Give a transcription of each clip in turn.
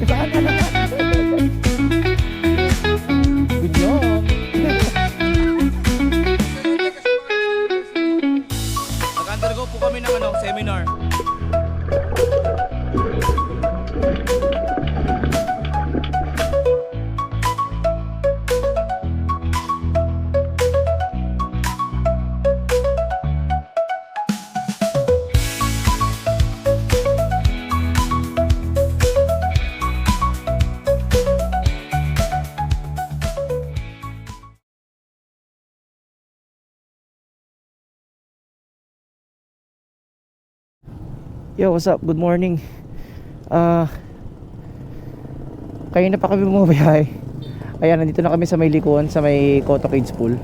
Saan ka na? Good job. Nag-undergo po kami ng seminar. Yo, what's up? Good morning. Kanina pa kami bumabiyahe. Ayan, nandito na kami sa may likuan, sa may Koto Kids Pool.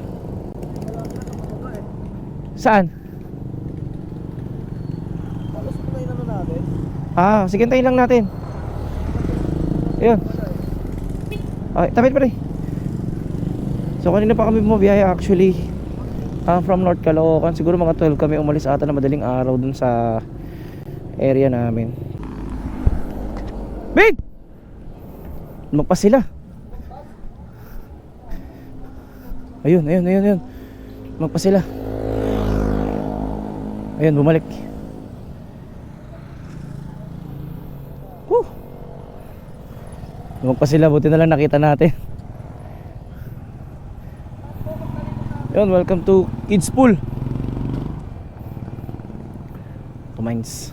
Saan? Sige, tayo lang natin. Ayun. Tapit pa rin. So kanina pa kami bumabiyahe actually, from North Caloocan. Siguro mga 12 kami umalis ata na madaling araw dun sa area namin. Babe! Magpas sila. Ayun. Magpas sila. Ayun, bumalik. Magpas sila, buti na lang nakita natin. Yun, welcome to Kids Pool. Mines.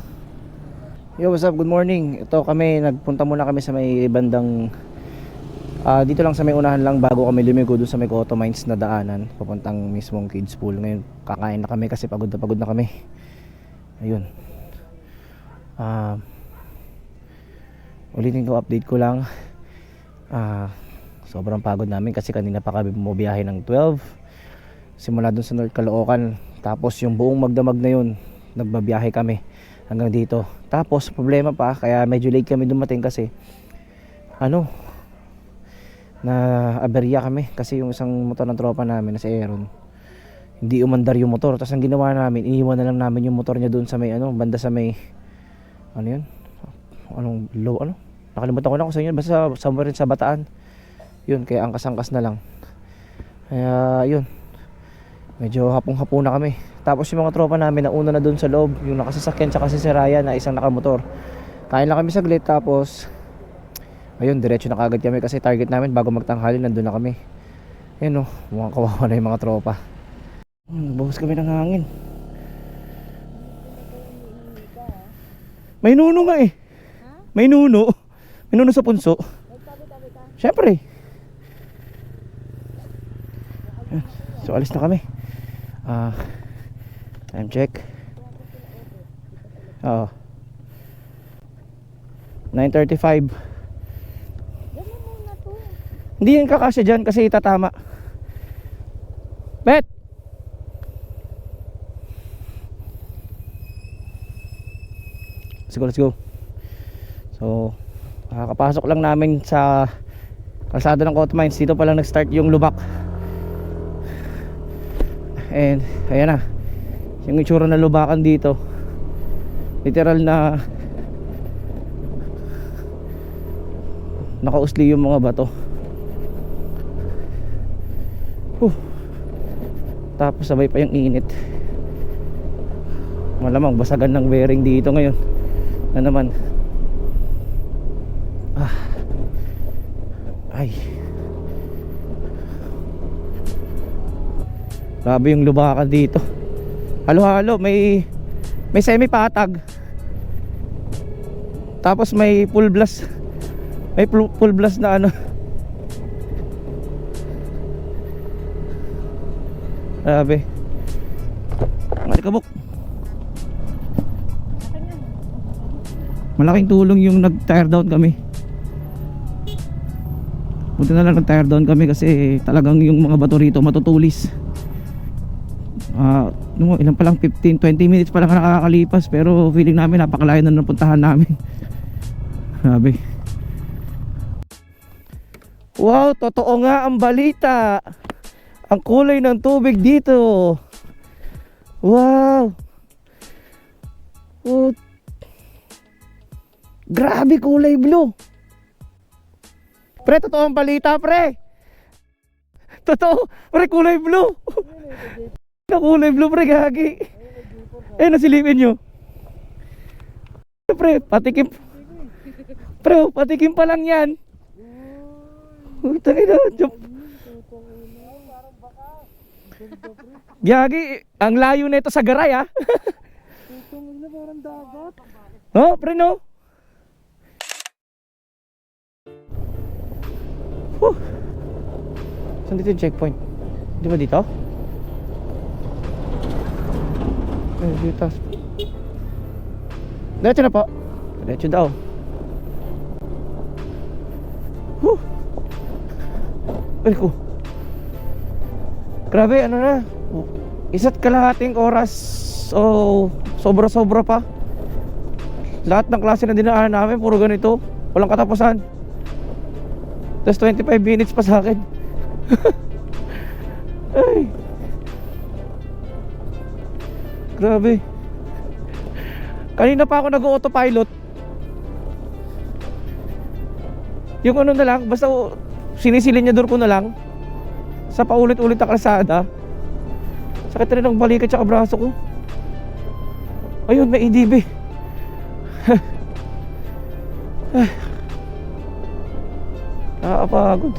Yo, what's up? Good morning. Ito kami, nagpunta muna kami sa may bandang dito lang sa may unahan lang bago kami lumigo doon sa may Koto Mines na daanan papuntang mismong Kids Pool. Ngayon kakain na kami kasi pagod na kami. Ayun. Ulitin ko, update ko lang. Sobrang pagod namin kasi kanina pa kami bumiyahe ng 12 simula doon sa North Caloocan. Tapos yung buong magdamag na yun nagbabiyahe kami hanggang dito. Tapos problema pa, kaya medyo late kami dumating kasi na aberya kami kasi yung isang motor ng tropa namin na si Aaron hindi umandar yung motor. Tapos ang ginawa namin, iniwan na lang namin yung motor niya doon sa may banda sa may yun, nakalimutan ko na kung saan yun, basta somewhere rin sa Bataan yun, kaya angkas-angkas na lang. Kaya yun, medyo hapong-hapon na kami. Tapos yung mga tropa namin na una na doon sa loob, yung nakasasakyan tsaka si Ryan na isang nakamotor. Kain lang kami saglit, tapos ayun, diretso na kagad kami kasi target namin bago magtanghali nandun na kami. Ayun mukhang kawawa na yung mga tropa. Nagbawas kami ng hangin. May nuno nga eh. May nuno sa punso. Syempre. So alis na kami. Time check. 9:35. Hindi yan kakasya dyan kasi itatama. Bet! Let's go. So kakapasok lang namin sa kalsada ng Koto Mines. Dito pa lang nag-start yung lubak. And ayan na yung itsura na lubakan dito. Literal na nakausli yung mga bato. Tapos sabay pa yung init. Malamang basagan ng bearing dito ngayon na naman. Ay, grabe yung lubakan dito. Halo-halo, may semi-patag. Tapos may full blast. May full blast na grabe. Malikabok. Malaking tulong yung nag-tire down kami. Buti na lang nag-tire down kami kasi talagang yung mga bato rito matutulis. Ilan pa lang, 15-20 minutes pa lang nakakalipas, pero feeling namin napakalayo na napuntahan namin. Grabe. Wow, totoo nga ang balita. Ang kulay ng tubig dito. Wow. Grabe, kulay blue. Pre, totoo ang balita, pre. Totoo, pre, kulay blue. Na kulay blue, pre, gagi. Nasilipin nyo. Pre, patikim. Pre, patikim pa lang yan. Utang ina, Gagi, ang layo nito sa garay, ha. Parang dagat. Oh, pre, no. Saan dito yung checkpoint? Di ba dito? Dito. Diretso na po. Diretso daw. Ko. Grabe, ano na? Isa't kalahating oras. So, sobra-sobra pa. Lahat ng klase na dinaanan namin, puro ganito. Walang katapusan. Tapos 25 minutes pa sa akin. Ay. Grabe. Kanina pa ako nag-autopilot. Yung ano na lang, basta sinisilindador ko na lang sa paulit-ulit na kalsada. Sakit rin ng balikat at braso ko. Ayun, may EDB. Nakakapagod.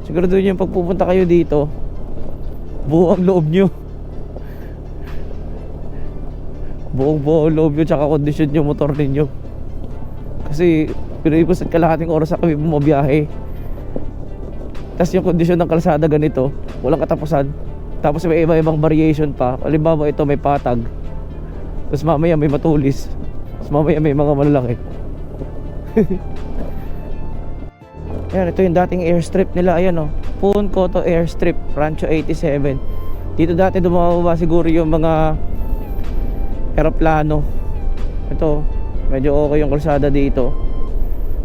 Siguro doon yung pagpupunta kayo dito, buo ang loob nyo. Buong loob nyo tsaka kondisyon yung motor ninyo. Kasi pinaipos at kalahating oras na kami bumabiyahe. Tapos yung kondisyon ng kalsada ganito, walang katapusan. Tapos may iba-ibang variation pa. Halimbawa ito may patag, tapos mamaya may matulis, tapos mamaya may mga malalaki. Ayan, ito yung dating airstrip nila. Ayan, oh, Pun Coto Airstrip, Rancho 87. Dito dati dumababa siguro yung mga eroplano. Ito, medyo okay yung kalsada dito.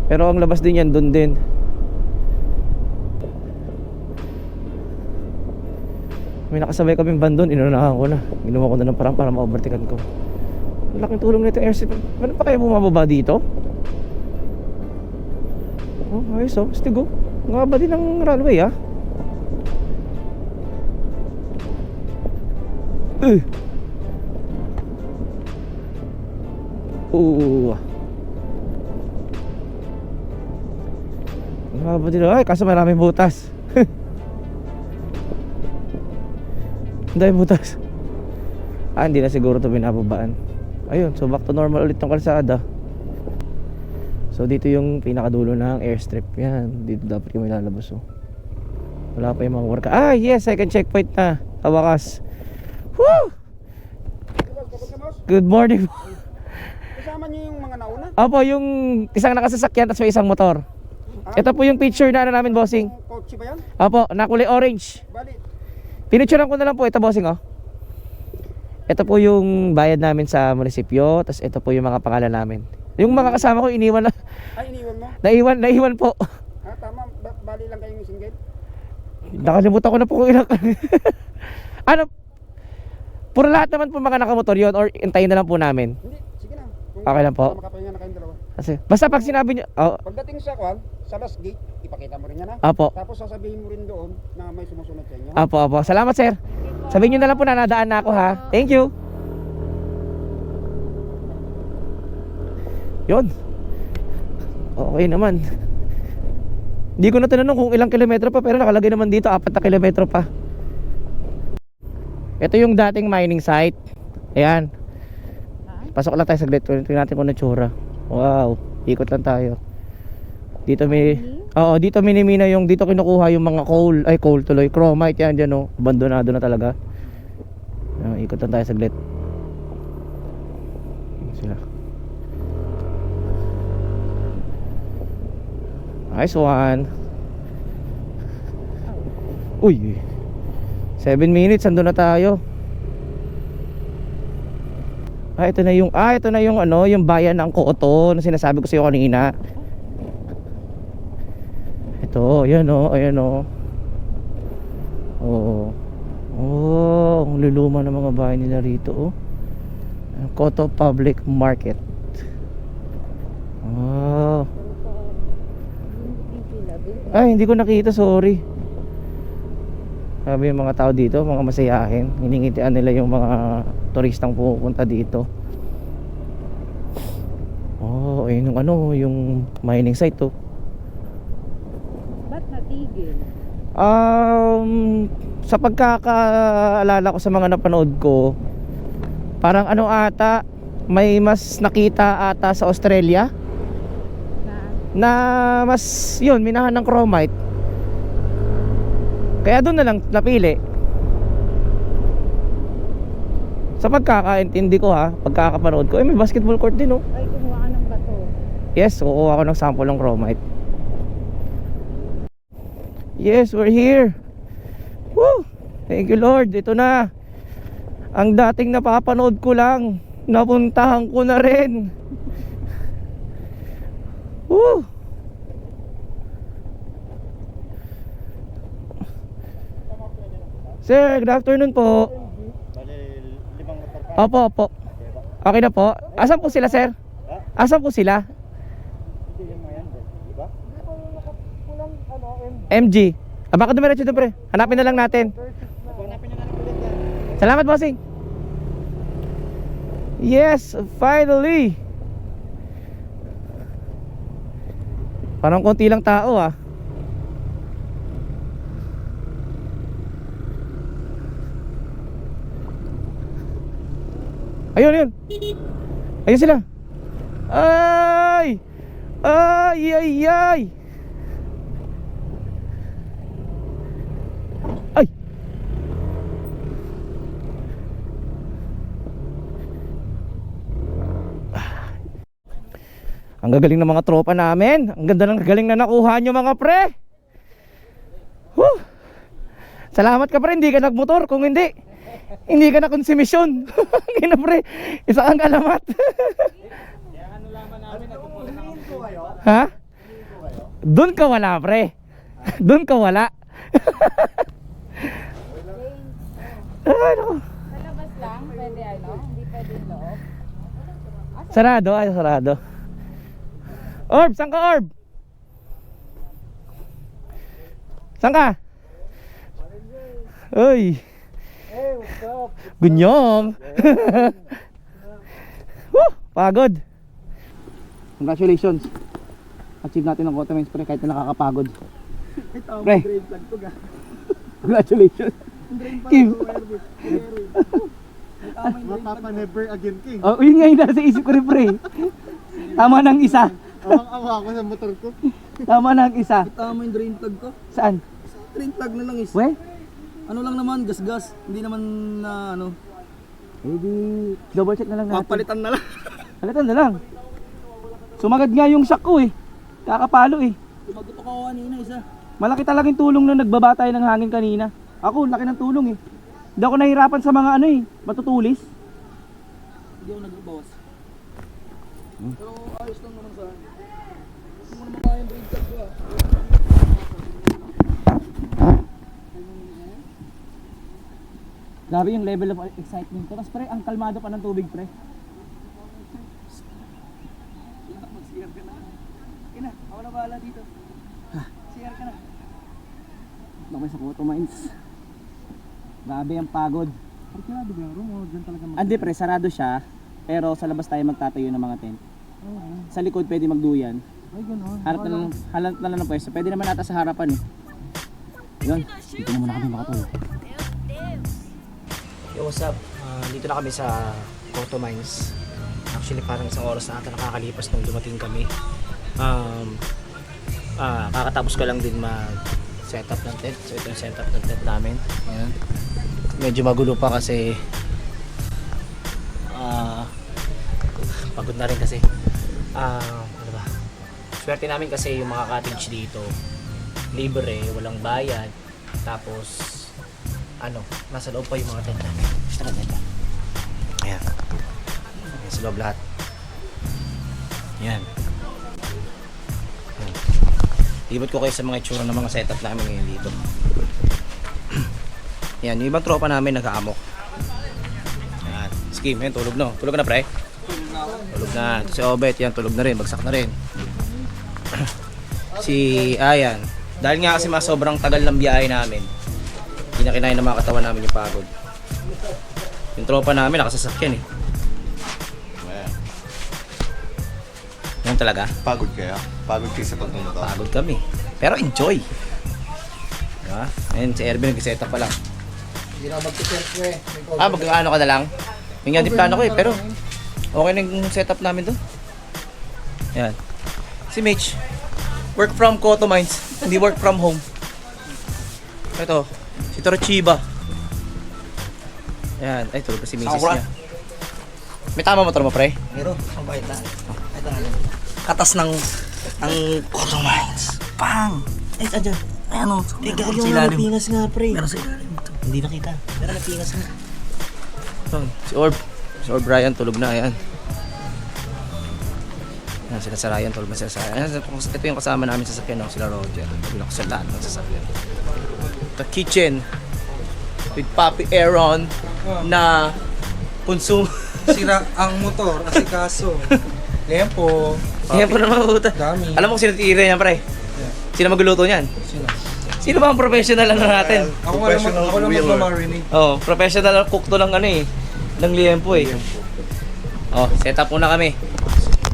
Pero ang labas din yan, dun din. May nakasabay kaming van doon, inunahan ko na. Ginawa ko na ng parang para ma-overtaken ko. Malaking tulong nito airstrip. Ano pa kayo bumababa dito? Oh, ayos, oh, stigo. Nga ba din ang runway, ah? Nga ba din, ay, kaso maraming butas. Dahil butas. Hindi na siguro ito binababaan. Ayun, so back to normal ulit ng kalsada. So dito yung pinakadulo ng airstrip. Yan, dito dapat kami lalabas, oh. Wala pa yung mga work. Yes, second checkpoint na. Tawakas. Woo! Good morning. Kasama niyo yung mga nauna? Opo, yung isang nakasasakyan at may isang motor. Ito po yung picture na namin, bossing. Kotse ba yan? Opo, na kulay orange. Bali. Pinicturean ko na lang po. Ito, bossing, oh. Ito po yung bayad namin sa munisipyo. Tapos ito po yung mga pangalan namin. Yung mga kasama ko iniwan na. Ay, iniwan mo? Naiwan po. Tama. Bali lang kayong single? Nakalimutan ko na po kung ilang. Ano? Puro lahat naman po mga nakamotor yon or intayin na lang po namin. Hindi, sige na. Kung Okay lang po. makapahinga na kayong dalawa. Kasi basta pag sinabi niyo, oh, Pagdating sa kwan, sa last gate, ipakita mo rin yan, ha? apo. Tapos sasabihin mo rin doon na may sumusunod sa inyo. Apo. Salamat, sir. Sabihin niyo na lang po na nadaan na ako, ha. Thank you. Yon. Okay naman. Hindi ko na tinanong kung ilang kilometro pa, pero nakalagay naman dito 4 na kilometro pa. Ito yung dating mining site. Ayan. Pasok lang tayo saglit. Tingnan natin kung natsura. Wow, ikot lang tayo. Dito may dito minimina yung dito kinukuha yung mga coal tuloy, chromite yan dyan, oh. Abandonado na talaga. Ikot lang tayo saglit. Sila. Nice one. Uy, 7 minutes, andun na tayo. Ito na yung ano, yung bayan ng Coto na sinasabi ko sa iyo kanina. Ito, ayan oh. Oh. Oh, ang luluma ng mga bahay nila rito, oh. Koto Public Market. Oh. Ay, hindi ko nakita, sorry. Sabi yung mga tao dito, mga masayahin. Hiningitian nila yung mga turistang pupunta dito. Oh, ayun yung ano, yung mining site, oh. Ba't natigil? Sa pagkakaalala ko sa mga napanood ko, parang ano ata, may mas nakita ata sa Australia na mas yun, minahan ng chromite. Kaya doon na lang napili. Sa pagkakaintindi ko ha, pagkakapanood ko, may basketball court din, oh. Ay, kumuha ka ng bato. Yes, kukuha ko ng sample ng chromite. Yes, we're here. Woo! Thank you Lord, ito na. Ang dating napapanood ko lang, napuntahan ko na rin. Woo! Sir, good afternoon po. Opo, opo. Okay na po. Asan po sila, sir? Asan po sila? MG. Baka dumiretso doon, pre. Hanapin na lang natin. Salamat, bossing. Yes, finally. Parang konti lang tao, ah. Ayun, ayun. Ayun sila. Ay! Ay, ay, ay. Ay. Ang gagaling ng mga tropa namin. Ang ganda ng galing na nakuha nyo, mga pre. Whew. Salamat ka, pre. Hindi ka nagmotor. Kung hindi ka na konsumisyon. Gina, pre. Isa kang alamat. Ha? Doon ka wala, pre. Doon ka wala. Ay, naku. Sa labas lang, pwede ano? Hindi pwede yung loob. Sarado, ay sarado. Orb, saan ka, Orb? Saan ka? Uy. Hey, what's up? Gunyong. Woo, pagod. Congratulations. Achieve natin ang Koto Mines, pre, kahit na nakakapagod. Pre. Congratulations. Kim. Mapapa never again, King. Oh, yun nga yung nasa isip ko rin, pre. Tama ng isa. Awang-awa ako sa motor ko. Tama ng isa. Tama yung drain plug ko. Saan? Drain plug na lang is. We? Ano lang naman, gas-gas. Hindi naman na ano. Eh di, double check na lang natin. Papalitan na lang. Palitan na lang. Sumagad nga yung shock ko, eh. Kakapalo, eh. Tumagot ako kanina isa. Malaki talagang tulong nung nagbaba tayo ng hangin kanina. Ako, laki ng tulong, eh. Hindi ako nahirapan sa mga ano, eh, matutulis. Hindi ako nagbawas. Pero ayos lang naman sa akin. Hindi mo naman kaya yung drain plug ko ah. Grabe yung level of excitement ko. Tapos pre, ang kalmado pa ng tubig, pre. Mag-CR ka na. Ina, ako na bahala dito. CR ka na. Bakit sa Koto Mines. Grabe ang pagod. Parang ba yung room o dyan talaga Andi pre, sarado siya. Pero sa labas tayo magtatayo ng mga tent. Sa likod pwede magduyan. Ay, gano'n. Hanap na lang ng pwesto. Pwede naman ata sa harapan, eh. Yun, dito na muna kami makatulog. Yo, what's up? Dito na kami sa Koto Mines. Actually parang isang oras na ata nakakalipas nung dumating kami. Kakatapos ko lang din mag-setup ng tent. So ito yung setup ng tent namin. Ayan. Medyo magulo pa kasi pagod na rin kasi. Ano ba? Swerte namin kasi yung mga cottage dito libre, walang bayad. Tapos nasa loob pa yung mga tent namin. Gusto natin ito. Ayan. Ayan sa loob lahat. Ayan. Ayan. Ibot ko kayo sa mga itsura ng mga setup namin ngayon dito. Yan, yung ibang tropa namin nag-aamok. Yan, scheme, yan, tulog na. Tulog ka na, pre? Tulog na. Si Obet, yan, tulog na rin, bagsak na rin. Si Ayan, dahil nga kasi mas sobrang tagal ng biyahe namin, hindi na kinain ng mga katawan namin yung pagod. Yung tropa namin nakasasakyan eh. Yan talaga. Pagod kaya? Pagod kayo sa pagmumotor? Pagod kami. Pero enjoy. Diba? Ayun, si Erwin nag-set up pa lang. Hindi na mag-surf eh. Mag-ano ka na lang? Yung nga din plano ko eh, pero okay na yung setup namin doon. Yan. Si Mitch, work from Koto Mines, hindi work from home. Ito, si Torochiba. Yan, ay tulog pa si Mrs. niya. May tama motor mo, pre? Meron, ang bait na. Ito na. Katas ng Koto Mines. Pang! Ay, adyan. Ano? Tiga yung napingas nga, pre. Meron sa ilalim ito. Hindi nakita. Meron napingas nga. Ito, si Orb Ryan tulog na, ayan. Yan, sila sa Ryan, tulog na sila sa Ryan. Ito yung kasama namin sa sasakyan, no? Sila Roger. Tulog sa lahat ng sasakyan. The kitchen with Papi Aaron na consume. Sira ang motor, asikaso. Lempo. Kaya po naman puta. Dami. Alam mo kung sino titira yan, pre? Sino magluluto niyan? Sino? Sino ba ang professional ano natin? Ako lang mag-marinate. Oh, professional cook to ng ano eh. Ng liempo eh. Oh, set up muna kami.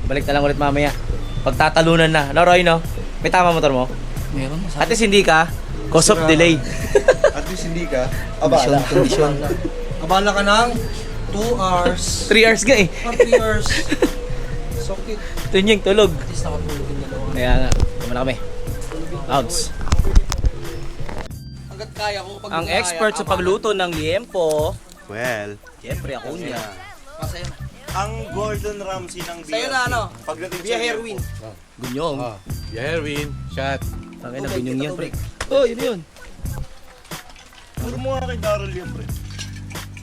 Balik na lang ulit mamaya. Pagtatalunan na. No, Roy, no? May tama motor mo? Meron. At least hindi ka. Cause of delay. At least hindi ka. Abala. Condition. Abala ka ng 2 hours. 3 hours nga eh. Or 3 hours. Sokit. Tunying tulog. At least nakatulog yung dalawa. Kaya nga. Tama na kami. Outs. Hanggat kaya ko. Pag Ang expert sa pagluto ng liempo. Well, Siyempre ako niya. Masaya na. ang Gordon Ramsay ng BLT. Sa'yo na ano? Pagdating Via sa Herwin. Gunyong. Erwin, shot. Tangin na Tubig, gunyong yan, tubig. pre. Oh, yun. Puro mo nga kay Darrell yan, pre.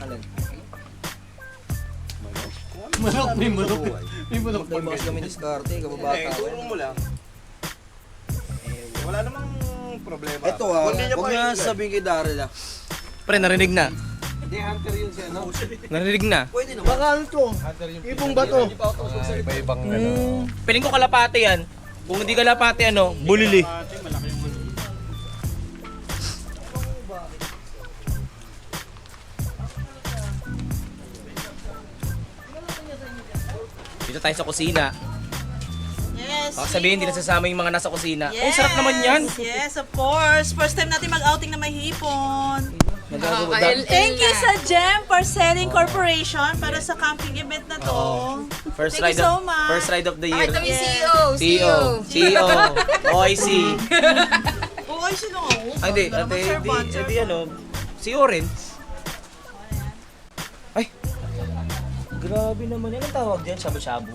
Alin? May mulok. May bukas kami diskarte. Kababata. Turo mo lang. Wala namang problema. Ito huwag nga sabihin kay Daryl Pre, narinig na. Hindi, hunter yun si ano. Narinig na. Pwede naman. Baka ano to? Ibong ba to? Iba-ibang Piling ko kalapate yan. Kung hindi kalapate ano, bulili. Dito tayo sa kusina. Yes. Baka sabihin, hindi nasasama yung mga nasa kusina. Yes. Ay, sarap naman yan. Yes, of course. First time natin mag-outing na may hipon. Nagagawa Thank you sa GEM for Selling Corporation para sa camping event na to. First Thank ride you so much. First ride of the year. Kami Yes. CEO. OIC. Okay, sino ako? Ay, hindi. Ganda naman, Sir Bon, Sir Hindi, Bon. ano. CEO rin. Ay. Grabe naman yan. Ang tawag dyan? Shabu-shabu.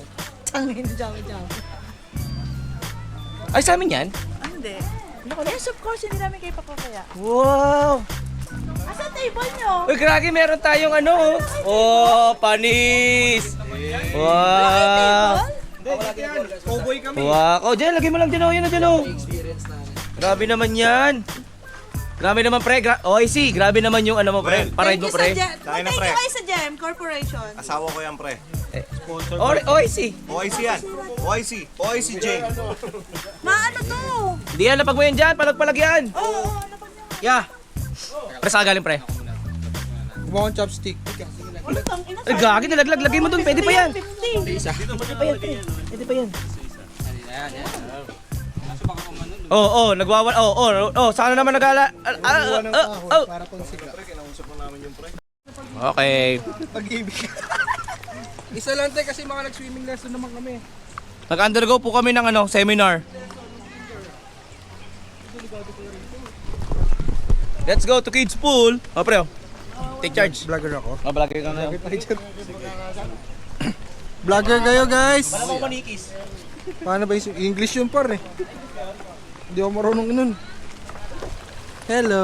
Tangin, jam. Ay, sa amin yan? Ah, hindi. Yes, of course, hindi namin kayo papapaya. Wow! Asa table nyo? Uy, Kragi, meron tayong ano. Oh, panis! Wow! Cowboy kami. Wow! Oh, dyan, lagay mo lang dyan, oh. Yan, dyan, oh. Experience na. Grabe naman yan. Grabe naman, pre. OIC, grabe naman yung ano mo, pre. Parade mo, pre. Tayo na, Thank pre. you kayo sa GEM Corporation. Asawa ko yan, pre. OIC. OIC yan. OIC. OIC J. Maano to? Hindi yan, lapag mo yan dyan. Palag-palag yan. Oo, ano ba niya? Yeah. Pre, saan galing, pre? Gumawa ng chopstick. Ano tang ina? Ay, gagi, nalaglag. Lagay mo dun. Pwede pa yan. 50. Pwede pa yan, pre. Pwede pa yan. Oo, nagwawan. Sana naman nagala. Para pang siga. Okay. Isa lang tayo kasi mga nag-swimming lesson naman kami. Nag-undergo po kami ng ano, seminar. Let's go to kids pool. Oh, pre. Take charge. Vlogger ako. Mabalagay ka na. Vlogger kayo guys! Paano mo manikis? Paano ba yung English yun par eh? Hindi ako marunong nun. Hello!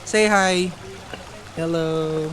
Say hi! Hello!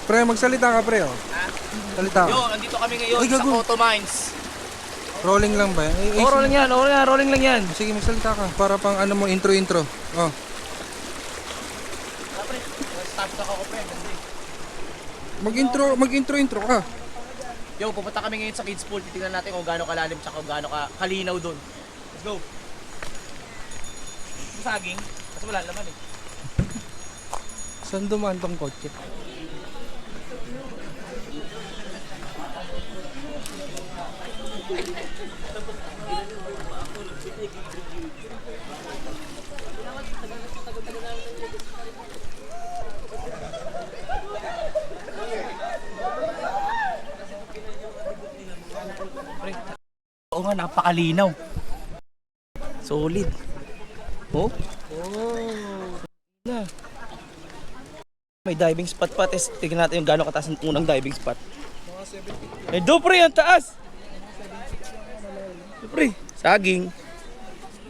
Pre, magsalita ka pre, oh. Salita ka. Yo, andito kami ngayon Ay, sa gago. Cotto Mines. Rolling lang ba? Rolling yan, rolling lang yan. Sige, magsalita ka. Para pang ano mo, intro. Oh. Mag-intro ka. Yo, pupunta kami ngayon sa kids pool. Titingnan natin kung gaano kalalim tsaka kung gaano kalinaw doon. Let's go. Saging, kasi wala naman eh. Saan dumaan tong kotse? Oo nga, napakalinaw. Solid. Oh? Na. May diving spot pa. Tignan natin yung gaano kataas ng unang diving spot. Eh, do pre, ang taas! Do pre, saging.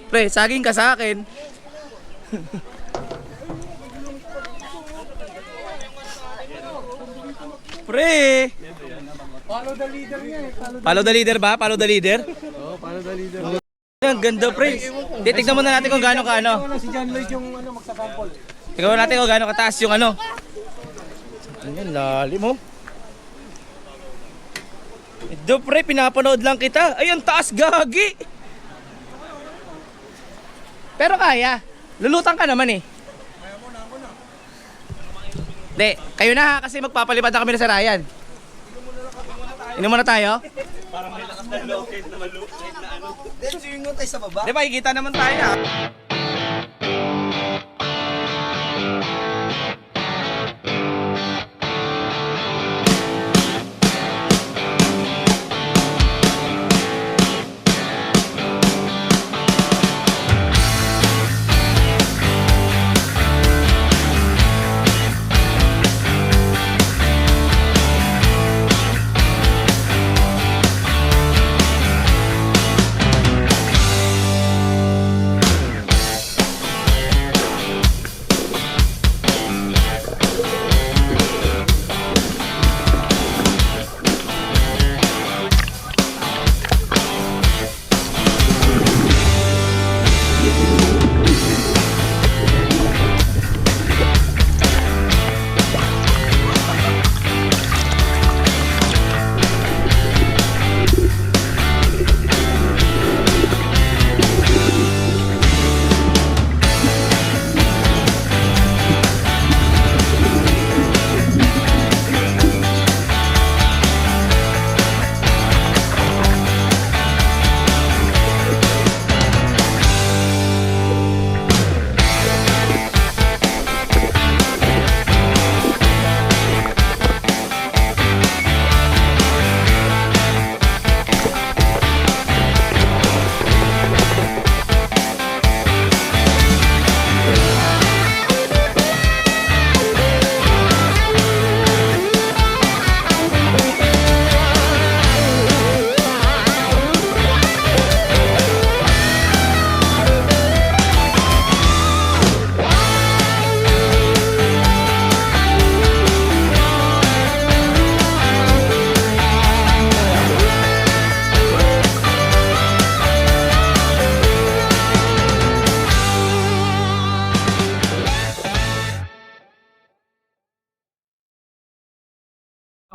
Pre, saging ka sa akin. Pre! Follow the leader niya eh. Follow the leader ba? Follow the leader? Oo, follow the leader. Ang ganda pre. Titignan muna natin kung gaano ka ano. Si John Lloyd yung magsasample. Tignan natin kung gaano kataas yung ano. Ayan, lalim mo. Ito pre, pinapanood lang kita. Ayun, taas gagi. Pero kaya. Lulutang ka naman eh. Hindi, kayo na ha kasi magpapalipad na kami na sa Ryan. Inom muna tayo? Parang may lakas na low kahit na maluot na ano. Then, swimming mo tayo sa baba. Di ba, ikita naman tayo na.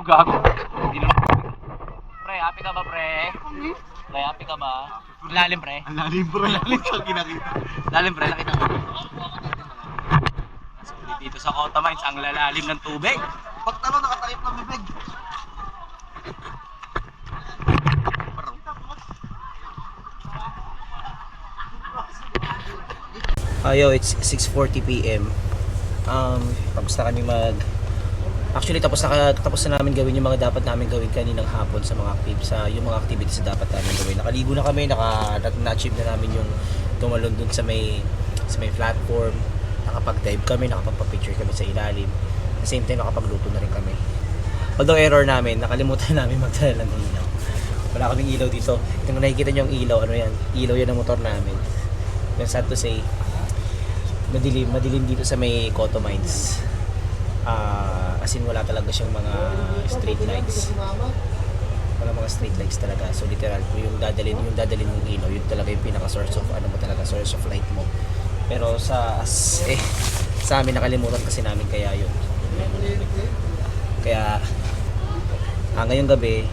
Gago. Pre, happy ka ba, pre? Pre, happy ka ba? Lalim, pre. Ang lalim bro, lalim sa kinakita. Lalim, pre. Nakita mo. So, dito sa Cotto Mines, ang lalalim ng tubig. Pag talo, nakatakip ng bibig. Yo, it's 6:40 PM. Tapos na kami Actually, tapos na namin gawin yung mga dapat namin gawin kaninang hapon sa mga yung mga activities na dapat namin gawin. Nakaligo na kami, na-achieve na namin yung tumalon dun sa may platform. Nakapag-dive kami, nakapagpa-picture kami sa ilalim. At the same time, nakapagluto na rin kami. Although error namin, nakalimutan namin magdala ng ilaw. Wala kaming ilaw dito. Kung nakikita nyo yung ilaw, ano yan? Ilaw yan ng motor namin. Yung sad to say, madilim dito sa may Cotto Mines. As in, wala talaga siyang mga street lights. Wala mga street lights talaga. So literal, yung dadalhin mong ilaw, yun talaga yung pinaka source of source of light mo. Pero sa amin nakalimutan kasi namin kaya yun. Kaya ngayong gabi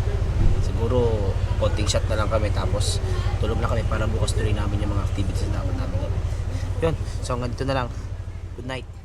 siguro konting shot na lang kami tapos tulog na kami para bukas tuloy namin yung mga activities na dapat namin gawin. Yun, so hanggang dito na lang. Good night.